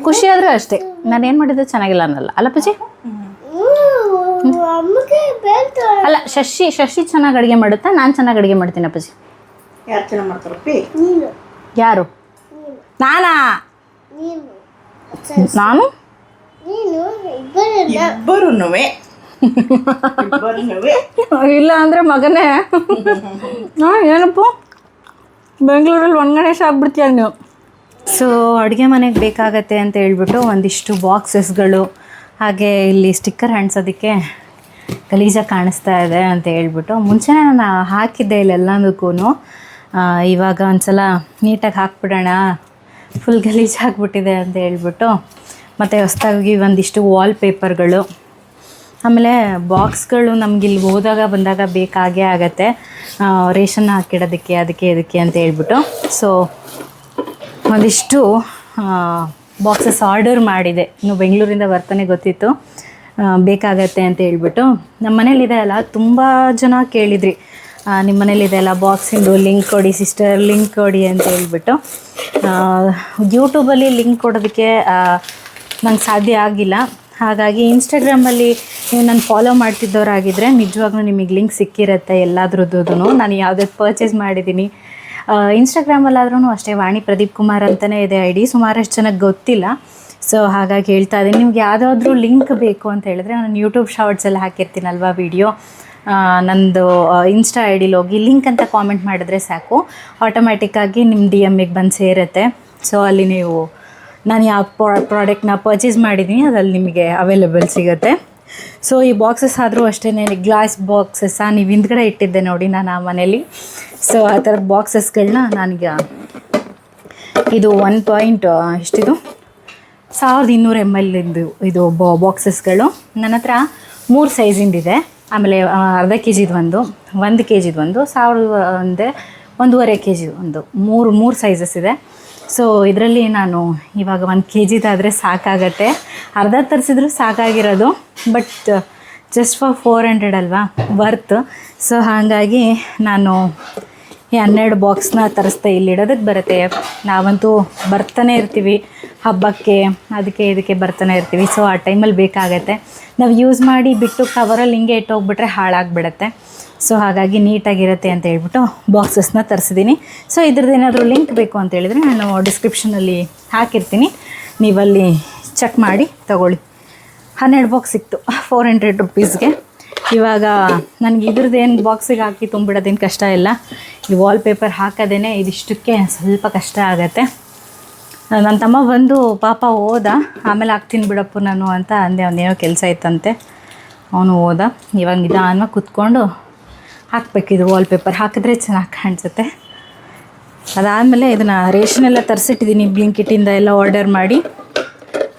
ಖುಷಿ ಆದರೂ ಅಷ್ಟೇ, ನಾನು ಏನು ಮಾಡಿದ್ರೆ ಚೆನ್ನಾಗಿಲ್ಲ ಅನ್ನಲ್ಲ ಅಲ್ಲ ಪೂಜೆ? ಅಲ್ಲ, ಶಶಿ ಚೆನ್ನಾಗಿ ಅಡುಗೆ ಮಾಡುತ್ತಾ, ನಾನು ಚೆನ್ನಾಗಿ ಅಡುಗೆ ಮಾಡ್ತೀನಿ ಅಪ್ಪಾಜಿ. ಯಾರು ಚೆನ್ನಾಗಿ ಮಾಡ್ತಾರಪ್ಪಿ? ಯಾರು? ನಾನಾ? ನಾನು ಇಬ್ಬರುನುವೆ ಇಲ್ಲ ಅಂದರೆ ಮಗನೇ. ಏನಪ್ಪ ಬೆಂಗಳೂರಲ್ಲಿ ಗಣೇಶ ಆಗ್ಬಿಡ್ತೀಯ ನೀವು. ಸೊ ಅಡುಗೆ ಮನೆಗೆ ಬೇಕಾಗತ್ತೆ ಅಂತ ಹೇಳ್ಬಿಟ್ಟು ಒಂದಿಷ್ಟು ಬಾಕ್ಸಸ್ಗಳು, ಹಾಗೆ ಇಲ್ಲಿ ಸ್ಟಿಕ್ಕರ್ ಅಂಟಿಸೋದಕ್ಕೆ ಗಲೀಜಾಗಿ ಕಾಣಿಸ್ತಾ ಇದೆ ಅಂತ ಹೇಳ್ಬಿಟ್ಟು ಮುಂಚೆನೇ ನಾನು ಹಾಕಿದ್ದೆ ಇಲ್ಲೆಲ್ಲದಕ್ಕೂ. ಇವಾಗ ಒಂದ್ಸಲ ನೀಟಾಗಿ ಹಾಕ್ಬಿಡೋಣ, ಫುಲ್ ಗಲೀಜಾಗ್ಬಿಟ್ಟಿದೆ ಅಂತ ಹೇಳ್ಬಿಟ್ಟು. ಮತ್ತು ಹೊಸದಾಗಿ ಒಂದಿಷ್ಟು ವಾಲ್ ಪೇಪರ್ಗಳು, ಆಮೇಲೆ ಬಾಕ್ಸ್ಗಳು ನಮ್ಗೆ ಇಲ್ಲಿ ಹೋದಾಗ ಬಂದಾಗ ಬೇಕಾಗೇ ಆಗುತ್ತೆ, ರೇಷನ್ ಹಾಕಿಡೋದಕ್ಕೆ ಅದಕ್ಕೆ ಇದಕ್ಕೆ ಅಂತ ಹೇಳ್ಬಿಟ್ಟು. ಸೊ ಒಂದಿಷ್ಟು ಬಾಕ್ಸಸ್ ಆರ್ಡರ್ ಮಾಡಿದೆ, ಇನ್ನು ಬೆಂಗಳೂರಿಂದ ಬರ್ತಾನೆ ಗೊತ್ತಿತ್ತು ಬೇಕಾಗತ್ತೆ ಅಂತ ಹೇಳ್ಬಿಟ್ಟು. ನಮ್ಮ ಮನೇಲಿದೆ ಅಲ್ಲ, ತುಂಬ ಜನ ಕೇಳಿದ್ರಿ ನಿಮ್ಮ ಮನೇಲಿದೆ ಅಲ್ಲ ಬಾಕ್ಸಿಂದು ಲಿಂಕ್ ಕೊಡಿ ಸಿಸ್ಟರ್, ಲಿಂಕ್ ಕೊಡಿ ಅಂತ ಹೇಳ್ಬಿಟ್ಟು. ಯೂಟ್ಯೂಬಲ್ಲಿ ಲಿಂಕ್ ಕೊಡೋದಕ್ಕೆ ನಂಗೆ ಸಾಧ್ಯ ಆಗಿಲ್ಲ. ಹಾಗಾಗಿ ಇನ್ಸ್ಟಾಗ್ರಾಮಲ್ಲಿ ನೀವು ನಾನು ಫಾಲೋ ಮಾಡ್ತಿದ್ದವರಾಗಿದ್ದರೆ ನಿಜವಾಗ್ಲೂ ನಿಮಗೆ ಲಿಂಕ್ ಸಿಕ್ಕಿರುತ್ತೆ ಎಲ್ಲದ್ರದ್ದು. ನಾನು ಯಾವುದ್ಯಾವ್ದು ಪರ್ಚೇಸ್ ಮಾಡಿದ್ದೀನಿ. ಇನ್ಸ್ಟಾಗ್ರಾಮಲ್ಲಾದ್ರೂ ಅಷ್ಟೇ ವಾಣಿ ಪ್ರದೀಪ್ ಕುಮಾರ್ ಅಂತಲೇ ಇದೆ ಐ ಡಿ, ಸುಮಾರಷ್ಟು ಜನಕ್ಕೆ ಗೊತ್ತಿಲ್ಲ. ಸೊ ಹಾಗಾಗಿ ಹೇಳ್ತಾ ಇದ್ದೀನಿ, ನಿಮ್ಗೆ ಯಾವುದಾದ್ರೂ ಲಿಂಕ್ ಬೇಕು ಅಂತ ಹೇಳಿದ್ರೆ ನಾನು ಯೂಟ್ಯೂಬ್ ಶಾರ್ಟ್ಸಲ್ಲಿ ಹಾಕಿರ್ತೀನಲ್ವ ವಿಡಿಯೋ, ನಂದು ಇನ್ಸ್ಟಾ ಐ ಡಿಲಿ ಹೋಗಿ ಲಿಂಕ್ ಅಂತ ಕಾಮೆಂಟ್ ಮಾಡಿದ್ರೆ ಸಾಕು, ಆಟೋಮ್ಯಾಟಿಕ್ಕಾಗಿ ನಿಮ್ಮ DMಗೆ ಬಂದು ಸೇರುತ್ತೆ. ಸೊ ಅಲ್ಲಿ ನೀವು ನಾನು ಯಾವ ಪ್ರಾಡಕ್ಟ್ನ ಪರ್ಚೇಸ್ ಮಾಡಿದ್ದೀನಿ ಅದಲ್ಲಿ ನಿಮಗೆ ಅವೈಲೇಬಲ್ ಸಿಗುತ್ತೆ. ಸೊ ಈ ಬಾಕ್ಸಸ್ ಆದರೂ ಅಷ್ಟೇ, ಗ್ಲಾಸ್ ಬಾಕ್ಸಸ್ಸಾ ನೀವು ಹಿಂದ್ಗಡೆ ಇಟ್ಟಿದ್ದೆ ನೋಡಿ ನಾನು ಆ ಮನೇಲಿ. ಸೊ ಆ ಥರದ ಬಾಕ್ಸಸ್ಗಳನ್ನ ನನಗೆ ಇದು 1 ಎಷ್ಟಿದು 1200 ml ಇದು ಬಾಕ್ಸಸ್ಗಳು ನನ್ನ ಹತ್ರ 3 ಸೈಜಿಂದಿದೆ. ಆಮೇಲೆ ಅರ್ಧ kg ಒಂದು, 1 kg ಒಂದು, 1.5 kg ಒಂದು, ಮೂರು ಸೈಜಸ್ ಇದೆ. ಸೊ ಇದರಲ್ಲಿ ನಾನು ಇವಾಗ 1 kg ಸಾಕಾಗತ್ತೆ, ಅರ್ಧ ತರಿಸಿದ್ರು ಸಾಕಾಗಿರೋದು, ಬಟ್ ಜಸ್ಟ್ ಫಾರ್ 400 ಅಲ್ವಾ, ವರ್ತ್. ಸೊ ಹಾಗಾಗಿ ನಾನು ಈ 12 ಬಾಕ್ಸ್ನ ತರಿಸ್ದೆ, ಇಲ್ಲಿಡೋದಕ್ಕೆ ಬರುತ್ತೆ. ನಾವಂತೂ ಬರ್ತಾನೆ ಇರ್ತೀವಿ ಹಬ್ಬಕ್ಕೆ, ಅದಕ್ಕೆ ಇದಕ್ಕೆ ಬರ್ತಾನೆ ಇರ್ತೀವಿ. ಸೊ ಆ ಟೈಮಲ್ಲಿ ಬೇಕಾಗತ್ತೆ, ನಾವು ಯೂಸ್ ಮಾಡಿ ಬಿಟ್ಟು ಕವರಲ್ಲಿ ಹಿಂಗೆ ಇಟ್ಟೋಗ್ಬಿಟ್ರೆ ಹಾಳಾಗಿಬಿಡತ್ತೆ. ಸೊ ಹಾಗಾಗಿ ನೀಟಾಗಿರುತ್ತೆ ಅಂತ ಹೇಳ್ಬಿಟ್ಟು ಬಾಕ್ಸಸ್ನ ತರಿಸಿದ್ದೀನಿ. ಸೊ ಇದ್ರದ್ದು ಏನಾದರೂ ಲಿಂಕ್ ಬೇಕು ಅಂತ ಹೇಳಿದರೆ ನಾನು ಡಿಸ್ಕ್ರಿಪ್ಷನಲ್ಲಿ ಹಾಕಿರ್ತೀನಿ, ನೀವಲ್ಲಿ ಚೆಕ್ ಮಾಡಿ ತಗೊಳ್ಳಿ. 12 ಬಾಕ್ಸ್ ಸಿಕ್ತು 400 ರುಪೀಸ್ಗೆ. ಇವಾಗ ನನಗೆ ಇದ್ರದ್ದು ಏನು ಬಾಕ್ಸಿಗೆ ಹಾಕಿ ತುಂಬಿಡೋದೇನು ಕಷ್ಟ ಇಲ್ಲ, ಈ ವಾಲ್ ಪೇಪರ್ ಹಾಕೋದೇ ಇದಿಷ್ಟಕ್ಕೆ ಸ್ವಲ್ಪ ಕಷ್ಟ ಆಗುತ್ತೆ. ನನ್ನ ತಮ್ಮ ಬಂದು ಪಾಪ ಹೋದ, ಆಮೇಲೆ ಹಾಕ್ತೀನಿ ಬಿಡಪ್ಪು ನಾನು ಅಂತ ಅಂದೆ, ಅವನೇನೋ ಕೆಲಸ ಇತ್ತಂತೆ, ಅವನು ಹೋದ. ಇವಾಗ ನಿಧಾನವಾಗಿ ಕೂತ್ಕೊಂಡು ಹಾಕಬೇಕಿದು ವಾಲ್ ಪೇಪರ್, ಹಾಕಿದ್ರೆ ಚೆನ್ನಾಗಿ ಕಾಣಿಸುತ್ತೆ. ಅದಾದಮೇಲೆ ಇದನ್ನು ರೇಷನೆಲ್ಲ ತರಿಸಿಟ್ಟಿದ್ದೀನಿ ಬ್ಲಿಂಕಿಟಿಂದ ಎಲ್ಲ ಆರ್ಡರ್ ಮಾಡಿ,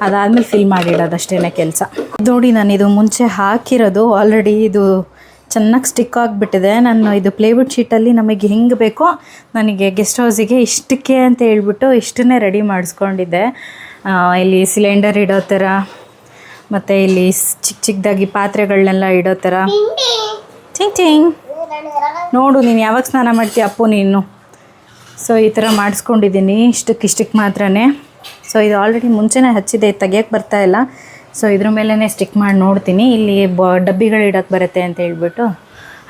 ಅದಾದಮೇಲೆ ಫಿಲ್ ಮಾಡಿಡೋದಷ್ಟೇ ಕೆಲಸ. ನೋಡಿ ನಾನು ಇದು ಮುಂಚೆ ಹಾಕಿರೋದು ಆಲ್ರೆಡಿ ಇದು ಚೆನ್ನಾಗಿ ಸ್ಟಿಕ್ ಆಗಿಬಿಟ್ಟಿದೆ. ನಾನು ಇದು ಪ್ಲೇವುಡ್ ಶೀಟಲ್ಲಿ ನಮಗೆ ಹೆಂಗೆ ಬೇಕೋ ನನಗೆ ಗೆಸ್ಟ್ ಹೌಸಿಗೆ ಇಷ್ಟಕ್ಕೆ ಅಂತ ಹೇಳ್ಬಿಟ್ಟು ಇಷ್ಟನ್ನೇ ರೆಡಿ ಮಾಡಿಸ್ಕೊಂಡಿದ್ದೆ. ಇಲ್ಲಿ ಸಿಲಿಂಡರ್ ಇಡೋ ಥರ, ಮತ್ತು ಇಲ್ಲಿ ಚಿಕ್ಕದಾಗಿ ಪಾತ್ರೆಗಳನ್ನೆಲ್ಲ ಇಡೋ ಥರ. ಚಿಂಗ್ ನೋಡು, ನೀನು ಯಾವಾಗ ಸ್ನಾನ ಮಾಡ್ತೀಯ ಅಪ್ಪು ನೀನು? ಸೊ ಈ ಥರ ಮಾಡಿಸ್ಕೊಂಡಿದ್ದೀನಿ ಇಷ್ಟಕ್ಕೆ ಮಾತ್ರನೇ. ಸೊ ಇದು ಆಲ್ರೆಡಿ ಮುಂಚೆನೇ ಹಚ್ಚಿದೆ, ತೆಗಿಯೋಕ್ಕೆ ಬರ್ತಾಯಿಲ್ಲ. ಸೊ ಇದ್ರ ಮೇಲೇ ಸ್ಟಿಕ್ ಮಾಡಿ ನೋಡ್ತೀನಿ. ಇಲ್ಲಿ ಡಬ್ಬಿಗಳು ಇಡೋಕ್ಕೆ ಬರುತ್ತೆ ಅಂತ ಹೇಳ್ಬಿಟ್ಟು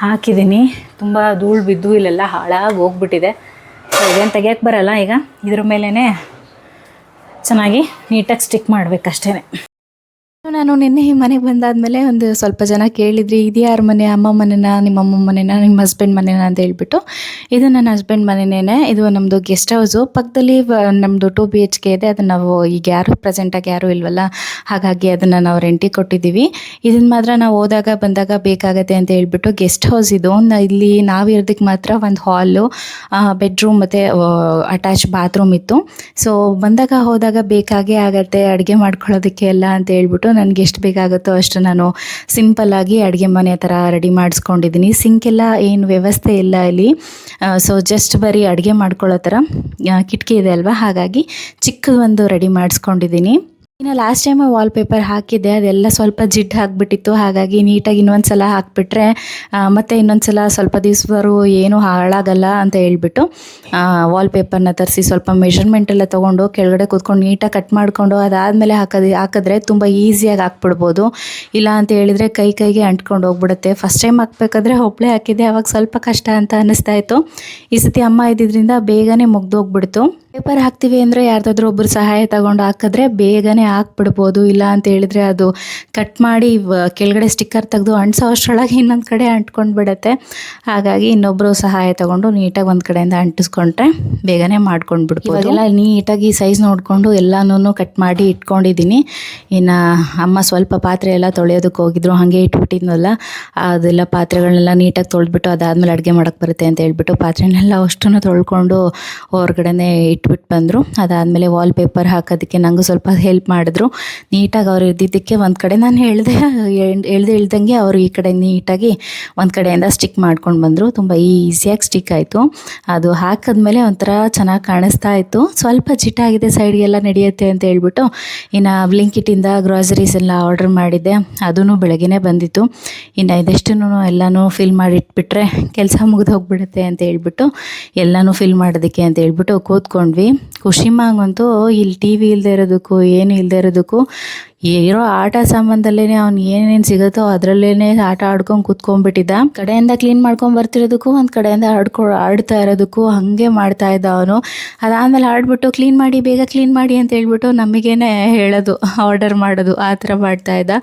ಹಾಕಿದ್ದೀನಿ. ತುಂಬ ಧೂಳು ಬಿದ್ದು ಇಲ್ಲೆಲ್ಲ ಹಾಳಾಗಿ ಹೋಗ್ಬಿಟ್ಟಿದೆ. ಸೊ ಇದೇನು ತೆಗಿಯೋಕ್ಕೆ ಬರಲ್ಲ. ಈಗ ಇದ್ರ ಮೇಲೇ ಚೆನ್ನಾಗಿ ನೀಟಾಗಿ ಸ್ಟಿಕ್ ಮಾಡಬೇಕಷ್ಟೇ. ನಾನು ನಿನ್ನೆ ಈ ಮನೆಗೆ ಬಂದಾದಮೇಲೆ ಒಂದು ಸ್ವಲ್ಪ ಜನ ಕೇಳಿದ್ರಿ, ಇದು ಯಾರ ಮನೆ, ಅಮ್ಮ ಮನೆನಾ, ನಿಮ್ಮ ಅಮ್ಮ ಮನೆನಾ, ನಿಮ್ಮ ಹಸ್ಬೆಂಡ್ ಮನೆನಾ ಅಂತ ಹೇಳ್ಬಿಟ್ಟು. ಇದು ನನ್ನ ಹಸ್ಬೆಂಡ್ ಮನೆಯೇ. ಇದು ನಮ್ಮದು ಗೆಸ್ಟ್ ಹೌಸು. ಪಕ್ಕದಲ್ಲಿ ನಮ್ಮದು 2 BHK ಇದೆ. ಅದನ್ನು ನಾವು ಈಗ ಪ್ರೆಸೆಂಟಾಗಿ ಯಾರೂ ಇಲ್ವಲ್ಲ, ಹಾಗಾಗಿ ಅದನ್ನು ನಾವು ರೆಂಟಿಗೆ ಕೊಟ್ಟಿದ್ದೀವಿ. ಇದನ್ನು ಮಾತ್ರ ನಾವು ಹೋದಾಗ ಬಂದಾಗ ಬೇಕಾಗತ್ತೆ ಅಂತ ಹೇಳ್ಬಿಟ್ಟು ಗೆಸ್ಟ್ ಹೌಸ್ ಇದು. ಇಲ್ಲಿ ನಾವು ಇರೋದಕ್ಕೆ ಮಾತ್ರ ಒಂದು ಹಾಲು, ಬೆಡ್ರೂಮ್ ಮತ್ತು ಅಟ್ಯಾಚ್ ಬಾತ್ರೂಮ್ ಇತ್ತು. ಸೊ ಬಂದಾಗ ಹೋದಾಗ ಬೇಕಾಗೇ ಆಗತ್ತೆ ಅಡುಗೆ ಮಾಡ್ಕೊಳ್ಳೋದಕ್ಕೆ ಎಲ್ಲ ಅಂತ ಹೇಳ್ಬಿಟ್ಟು ನನಗೆ ಎಷ್ಟು ಬೇಕಾಗುತ್ತೋ ಅಷ್ಟು ನಾನು ಸಿಂಪಲ್ಲಾಗಿ ಅಡುಗೆ ಮನೆ ಥರ ರೆಡಿ ಮಾಡಿಸ್ಕೊಂಡಿದ್ದೀನಿ. ಸಿಂಕೆಲ್ಲ ಏನು ವ್ಯವಸ್ಥೆ ಇಲ್ಲ ಇಲ್ಲಿ. ಸೊ ಜಸ್ಟ್ ಬರೀ ಅಡುಗೆ ಮಾಡ್ಕೊಳ್ಳೋ ಥರ ಕಿಟಕಿ ಇದೆ ಅಲ್ವಾ, ಹಾಗಾಗಿ ಚಿಕ್ಕದೊಂದು ರೆಡಿ ಮಾಡಿಸ್ಕೊಂಡಿದ್ದೀನಿ. ಇನ್ನು ಲಾಸ್ಟ್ ಟೈಮ್ ವಾಲ್ ಪೇಪರ್ ಹಾಕಿದ್ದೆ, ಅದೆಲ್ಲ ಸ್ವಲ್ಪ ಜಿಡ್ಡು ಹಾಕಿಬಿಟ್ಟಿತ್ತು. ಹಾಗಾಗಿ ನೀಟಾಗಿ ಇನ್ನೊಂದು ಸಲ ಹಾಕಿಬಿಟ್ರೆ ಮತ್ತು ಇನ್ನೊಂದು ಸಲ ಸ್ವಲ್ಪ ದಿವಸವರೆಗೂ ಏನೂ ಹಾಳಾಗಲ್ಲ ಅಂತ ಹೇಳ್ಬಿಟ್ಟು ವಾಲ್ ಪೇಪರ್ನ ತರಿಸಿ ಸ್ವಲ್ಪ ಮೆಷರ್ಮೆಂಟ್ ಎಲ್ಲ ತೊಗೊಂಡು ಕೆಳಗಡೆ ಕೂತ್ಕೊಂಡು ನೀಟಾಗಿ ಕಟ್ ಮಾಡಿಕೊಂಡು ಅದಾದಮೇಲೆ ಹಾಕಿದ್ರೆ ತುಂಬ ಈಸಿಯಾಗಿ ಹಾಕ್ಬಿಡ್ಬೋದು. ಇಲ್ಲ ಅಂತ ಹೇಳಿದರೆ ಕೈಗೆ ಅಂಟ್ಕೊಂಡು ಹೋಗ್ಬಿಡುತ್ತೆ. ಫಸ್ಟ್ ಟೈಮ್ ಹಾಕಬೇಕಾದ್ರೆ ಒಬ್ಬಳೇ ಹಾಕಿದ್ದೆ, ಆವಾಗ ಸ್ವಲ್ಪ ಕಷ್ಟ ಅಂತ ಅನ್ನಿಸ್ತಾ ಇತ್ತು. ಈ ಸತಿ ಅಮ್ಮ ಇದ್ದಿದ್ದರಿಂದ ಬೇಗನೆ ಮುಗ್ದೋಗ್ಬಿಡ್ತು. ಪೇಪರ್ ಹಾಕ್ತೀವಿ ಅಂದರೆ ಯಾರ್ದಾದ್ರೂ ಒಬ್ಬರು ಸಹಾಯ ತಗೊಂಡು ಹಾಕಿದ್ರೆ ಬೇಗನೆ ಹಾಕ್ಬಿಡ್ಬೋದು. ಇಲ್ಲ ಅಂತ ಹೇಳಿದ್ರೆ ಅದು ಕಟ್ ಮಾಡಿ ಕೆಳಗಡೆ ಸ್ಟಿಕ್ಕರ್ ತೆಗೆದು ಅಂಟಿಸೋ ಅಷ್ಟರೊಳಗೆ ಇನ್ನೊಂದು ಕಡೆ ಅಂಟ್ಕೊಂಡು ಬಿಡುತ್ತೆ. ಹಾಗಾಗಿ ಇನ್ನೊಬ್ಬರು ಸಹಾಯ ತಗೊಂಡು ನೀಟಾಗಿ ಒಂದು ಕಡೆಯಿಂದ ಅಂಟಿಸ್ಕೊಂಡ್ರೆ ಬೇಗನೆ ಮಾಡ್ಕೊಂಡು ಬಿಡ್ಬೋದು. ಇವಾಗೆಲ್ಲ ನೀಟಾಗಿ ಸೈಜ್ ನೋಡಿಕೊಂಡು ಎಲ್ಲನೂ ಕಟ್ ಮಾಡಿ ಇಟ್ಕೊಂಡಿದ್ದೀನಿ. ಇನ್ನು ಅಮ್ಮ ಸ್ವಲ್ಪ ಪಾತ್ರೆ ಎಲ್ಲ ತೊಳೆಯೋದಕ್ಕೆ ಹೋಗಿದ್ರು, ಹಾಗೆ ಇಟ್ಬಿಟ್ಟಿದ್ನಲ್ಲ, ಅದೆಲ್ಲ ಪಾತ್ರೆಗಳನ್ನೆಲ್ಲ ನೀಟಾಗಿ ತೊಳೆದ್ಬಿಟ್ಟು ಅದಾದಮೇಲೆ ಅಡುಗೆ ಮಾಡೋಕ್ಕೆ ಬರುತ್ತೆ ಅಂತ ಹೇಳ್ಬಿಟ್ಟು ಪಾತ್ರೆನೆಲ್ಲ ಅಷ್ಟನ್ನು ತೊಳ್ಕೊಂಡು ಹೊರಗಡೆನೇ ಇಟ್ಬಿಟ್ಟು ಬಂದರು. ಅದಾದಮೇಲೆ ವಾಲ್ಪೇಪರ್ ಹಾಕೋದಕ್ಕೆ ನನಗೂ ಸ್ವಲ್ಪ ಹೆಲ್ಪ್ ಮಾಡಿದ್ರು. ನೀಟಾಗಿ ಅವ್ರು ಇದ್ದಿದ್ದಕ್ಕೆ ಒಂದು ಕಡೆ ನಾನು ಹೇಳ್ದಂಗೆ ಅವರು ಈ ಕಡೆ ನೀಟಾಗಿ ಒಂದು ಕಡೆಯಿಂದ ಸ್ಟಿಕ್ ಮಾಡ್ಕೊಂಡು ಬಂದರು. ತುಂಬ ಈಸಿಯಾಗಿ ಸ್ಟಿಕ್ ಆಯಿತು. ಅದು ಹಾಕಿದ್ಮೇಲೆ ಒಂಥರ ಚೆನ್ನಾಗಿ ಕಾಣಿಸ್ತಾ ಇತ್ತು. ಸ್ವಲ್ಪ ಚಿಟ್ಟಾಗಿದೆ, ಸೈಡ್ಗೆಲ್ಲ ನಡೆಯುತ್ತೆ ಅಂತ ಹೇಳ್ಬಿಟ್ಟು ಇನ್ನು ಬ್ಲಿಂಕಿಟಿಂದ ಗ್ರಾಸರೀಸ್ ಎಲ್ಲ ಆರ್ಡರ್ ಮಾಡಿದ್ದೆ. ಅದೂ ಬೆಳಗ್ಗೆನೇ ಬಂದಿತ್ತು. ಇನ್ನು ಇದೆಷ್ಟನ್ನು ಎಲ್ಲನೂ ಫಿಲ್ ಮಾಡಿ ಇಟ್ಬಿಟ್ರೆ ಕೆಲಸ ಮುಗಿದು ಹೋಗ್ಬಿಡುತ್ತೆ ಅಂತ ಹೇಳ್ಬಿಟ್ಟು ಎಲ್ಲನೂ ಫಿಲ್ ಮಾಡೋದಕ್ಕೆ ಅಂತ ಹೇಳ್ಬಿಟ್ಟು ಕೂತ್ಕೊಂಡ್ವಿ. ಖುಷಿಮಾಗಂತೂ ಇಲ್ಲಿ ಟಿ ವಿ ಇಲ್ಲದೆ ಇರೋದಕ್ಕೂ ಏನು ಇಲ್ಲದೆ ಇರೋದಕ್ಕೂ ಇರೋ ಆಟ ಸಾಮಾನದಲ್ಲೇ ಅವ್ನು ಏನೇನು ಸಿಗುತ್ತೋ ಅದರಲ್ಲೇ ಆಟ ಆಡ್ಕೊಂಡು ಕೂತ್ಕೊಂಡ್ಬಿಟ್ಟಿದ್ದ. ಕಡೆಯಿಂದ ಕ್ಲೀನ್ ಮಾಡ್ಕೊಂಡು ಬರ್ತಿರೋದಕ್ಕೂ ಒಂದು ಕಡೆಯಿಂದ ಆಡ್ತಾ ಇರೋದಕ್ಕೂ ಹಾಗೆ ಮಾಡ್ತಾ ಇದ್ದ ಅವನು. ಅದಾದಮೇಲೆ ಆಡ್ಬಿಟ್ಟು ಕ್ಲೀನ್ ಮಾಡಿ, ಬೇಗ ಕ್ಲೀನ್ ಮಾಡಿ ಅಂತ ಹೇಳ್ಬಿಟ್ಟು ನಮಗೇನೆ ಹೇಳೋದು, ಆರ್ಡರ್ ಮಾಡೋದು, ಆ ಥರ ಮಾಡ್ತಾ ಇದ್ದ.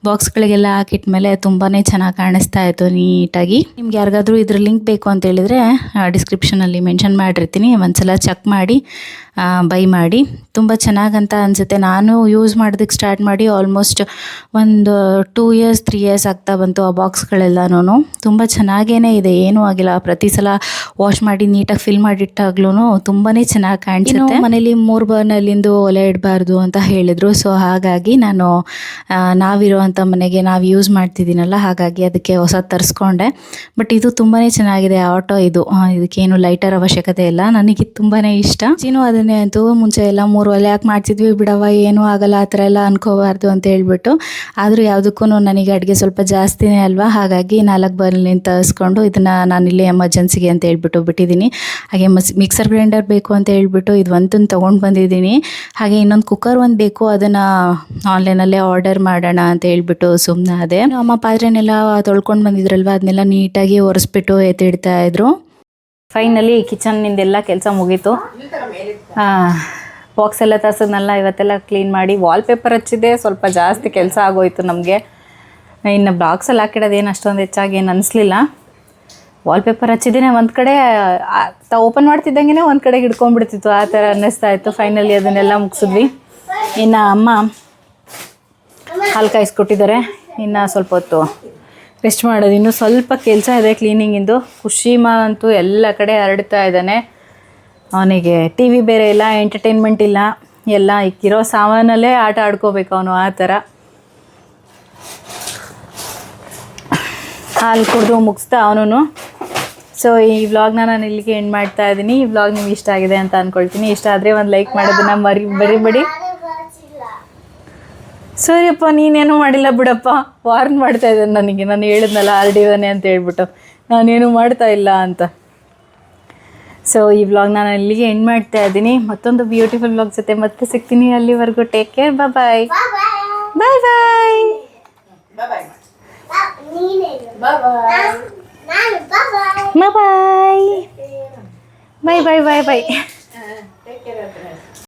ಬಾಕ್ಸ್ಗಳಿಗೆಲ್ಲ ಹಾಕಿಟ್ಮೇಲೆ ತುಂಬಾ ಚೆನ್ನಾಗಿ ಕಾಣಿಸ್ತಾ ಇತ್ತು ನೀಟಾಗಿ. ನಿಮ್ಗೆ ಯಾರಿಗಾದ್ರೂ ಇದ್ರ ಲಿಂಕ್ ಬೇಕು ಅಂತ ಹೇಳಿದರೆ ಡಿಸ್ಕ್ರಿಪ್ಷನಲ್ಲಿ ಮೆನ್ಷನ್ ಮಾಡಿರ್ತೀನಿ, ಒಂದ್ಸಲ ಚೆಕ್ ಮಾಡಿ ಬೈ ಮಾಡಿ. ತುಂಬ ಚೆನ್ನಾಗಂತ ಅನಿಸುತ್ತೆ. ನಾನು ಯೂಸ್ ಮಾಡೋದಕ್ಕೆ ಸ್ಟಾರ್ಟ್ ಮಾಡಿ ಆಲ್ಮೋಸ್ಟ್ ಒಂದು 2 years 3 years ಆಗ್ತಾ ಬಂತು. ಆ ಬಾಕ್ಸ್ಗಳೆಲ್ಲನೂ ತುಂಬ ಚೆನ್ನಾಗೇ ಇದೆ, ಏನೂ ಆಗಿಲ್ಲ. ಪ್ರತಿ ಸಲ ವಾಶ್ ಮಾಡಿ ನೀಟಾಗಿ ಫಿಲ್ ಮಾಡಿಟ್ಟಾಗ್ಲೂ ತುಂಬಾ ಚೆನ್ನಾಗಿ ಕಾಣಿಸುತ್ತೆ. ಮನೇಲಿ 3 ಬರ್ನಲ್ಲಿಂದು ಒಲೆ ಇಡಬಾರ್ದು ಅಂತ ಹೇಳಿದರು. ಸೊ ಹಾಗಾಗಿ ನಾನು ನಾವಿರುವಂಥ ಮನೆಗೆ ನಾವು ಯೂಸ್ ಮಾಡ್ತಿದ್ದೀನಲ್ಲ, ಹಾಗಾಗಿ ಅದಕ್ಕೆ ಹೊಸ ತರಿಸ್ಕೊಂಡೆ. ಬಟ್ ಇದು ತುಂಬಾ ಚೆನ್ನಾಗಿದೆ ಆಟೋ. ಇದಕ್ಕೇನು ಲೈಟರ್ ಅವಶ್ಯಕತೆ ಇಲ್ಲ. ನನಗೆ ತುಂಬಾ ಇಷ್ಟ. ಅದನ್ನೇ ಅಂತೂ ಮುಂಚೆ ಎಲ್ಲ 3 ಒಲೆ ಯಾಕೆ ಮಾಡ್ತಿದ್ವಿ, ಬಿಡವ ಏನೂ ಆಗಲ್ಲ ಆ ಥರ ಎಲ್ಲ ಅನ್ಕೋಬಾರ್ದು ಅಂತ ಹೇಳ್ಬಿಟ್ಟು. ಆದರೂ ಯಾವುದಕ್ಕೂ ನನಗೆ ಅಡುಗೆ ಸ್ವಲ್ಪ ಜಾಸ್ತಿನೇ ಅಲ್ವಾ, ಹಾಗಾಗಿ 4 ಬರ್ನಿಂದ ತರಿಸ್ಕೊಂಡು ಇದನ್ನು ನಾನಿಲ್ಲಿ ಎಮರ್ಜೆನ್ಸಿಗೆ ಅಂತ ಹೇಳ್ಬಿಟ್ಟು ಬಿಟ್ಟಿದ್ದೀನಿ. ಹಾಗೆ ಮಿಕ್ಸರ್ ಗ್ರೈಂಡರ್ ಬೇಕು ಅಂತ ಹೇಳ್ಬಿಟ್ಟು ಇದು ಒಂದನ್ನು ತೊಗೊಂಡು ಬಂದಿದ್ದೀನಿ. ಹಾಗೆ ಇನ್ನೊಂದು ಕುಕ್ಕರ್ ಒಂದು ಬೇಕು, ಅದನ್ನು ಆನ್ಲೈನಲ್ಲೇ ಆರ್ಡರ್ ಮಾಡೋಣ ಅಂತ ಹೇಳ್ಬಿಟ್ಟು ಸುಮ್ಮನೆ ಅದೇ. ಅಮ್ಮ ಪಾತ್ರೆನೆಲ್ಲ ತೊಳ್ಕೊಂಡು ಬಂದಿದ್ರಲ್ವ, ಅದನ್ನೆಲ್ಲ ನೀಟಾಗಿ ಒರೆಸ್ಬಿಟ್ಟು ಎತ್ತಿಡ್ತಾ ಇದ್ರು. ಫೈನಲಿ ಕಿಚನ್ನಿಂದೆಲ್ಲ ಕೆಲಸ ಮುಗೀತು. ಬಾಕ್ಸ್ ಎಲ್ಲ ತರಿಸಿದ್ನಲ್ಲ, ಇವತ್ತೆಲ್ಲ ಕ್ಲೀನ್ ಮಾಡಿ ವಾಲ್ಪೇಪರ್ ಹಚ್ಚಿದೆ. ಸ್ವಲ್ಪ ಜಾಸ್ತಿ ಕೆಲಸ ಆಗೋಯ್ತು ನಮಗೆ. ಇನ್ನು ಬಾಕ್ಸಲ್ಲಿ ಹಾಕಿಡೋದು ಏನು ಅಷ್ಟೊಂದು ಹೆಚ್ಚಾಗಿ ಏನು ಅನಿಸ್ಲಿಲ್ಲ. ವಾಲ್ಪೇಪರ್ ಹಚ್ಚಿದ್ದೇನೆ, ಒಂದು ಕಡೆ ಓಪನ್ ಮಾಡ್ತಿದ್ದಂಗೆ ಒಂದು ಕಡೆಗೆ ಹಿಡ್ಕೊಂಡ್ಬಿಡ್ತಿತ್ತು, ಆ ಥರ ಅನ್ನಿಸ್ತಾ ಇತ್ತು. ಫೈನಲಿ ಅದನ್ನೆಲ್ಲ ಮುಗಿಸಿದ್ವಿ. ಇನ್ನು ಅಮ್ಮ ಹಾಲು ಕಾಯಿಸ್ಕೊಟ್ಟಿದ್ದಾರೆ. ಇನ್ನು ಸ್ವಲ್ಪ ಹೊತ್ತು ರೆಸ್ಟ್ ಮಾಡೋದು. ಇನ್ನೂ ಸ್ವಲ್ಪ ಕೆಲಸ ಇದೆ ಕ್ಲೀನಿಂಗಿಂದು. ಖುಷಿಮಾಗಂತೂ ಎಲ್ಲ ಕಡೆ ಹರಡ್ತಾ ಇದ್ದಾನೆ. ಅವನಿಗೆ ಟಿ ವಿ ಬೇರೆ ಇಲ್ಲ, ಎಂಟರ್ಟೈನ್ಮೆಂಟ್ ಇಲ್ಲ, ಎಲ್ಲ ಇಕ್ಕಿರೋ ಸಾಮಾನಲ್ಲೇ ಆಟ ಆಡ್ಕೋಬೇಕು ಅವನು, ಆ ಥರ. ಹಾಲು ಕುಡಿದು ಮುಗಿಸ್ತಾ ಅವನು. ಸೊ ಈ ವ್ಲಾಗ್ನ ನಾನು ಇಲ್ಲಿಗೆ ಎಂಡ್ ಮಾಡ್ತಾ ಇದ್ದೀನಿ. ಈ ವ್ಲಾಗ್ ನಿಮ್ಗೆ ಇಷ್ಟ ಆಗಿದೆ ಅಂತ ಅಂದ್ಕೊಳ್ತೀನಿ. ಇಷ್ಟ ಆದರೆ ಒಂದು ಲೈಕ್ ಮಾಡೋದನ್ನ ಮರಿಬೇಡಿ. ಸರಿಯಪ್ಪ, ನೀನೇನು ಮಾಡಿಲ್ಲ ಬಿಡಪ್ಪ, ವಾರ್ನ್ ಮಾಡ್ತಾ ಇದ್ದಾನೆ ನನಗೆ. ನಾನು ಹೇಳಿದ್ನಲ್ಲ ಹರಡಿದ್ದಾನೆ ಅಂತ ಹೇಳ್ಬಿಟ್ಟು, ನಾನೇನು ಮಾಡ್ತಾ ಇಲ್ಲ ಅಂತ. ಸೊ ಈ ವ್ಲಾಗ್ನ ನಾನು ಇಲ್ಲಿಗೆ ಎಂಡ್ ಮಾಡ್ತಾ ಇದ್ದೀನಿ. ಮತ್ತೊಂದು ಬ್ಯೂಟಿಫುಲ್ ವ್ಲಾಗ್ ಜೊತೆ ಮತ್ತೆ ಸಿಗ್ತೀನಿ. ಅಲ್ಲಿವರೆಗೂ ಟೇಕ್ ಕೇರ್. ಬಾಯ್ ಬಾಯ್ ಬಾಯ್ ಬಾಯ್ ಬಾಯ್ ಬಾಯ್ ಬಾಯ್ ಬಾಯ್ ಬಾಯ್.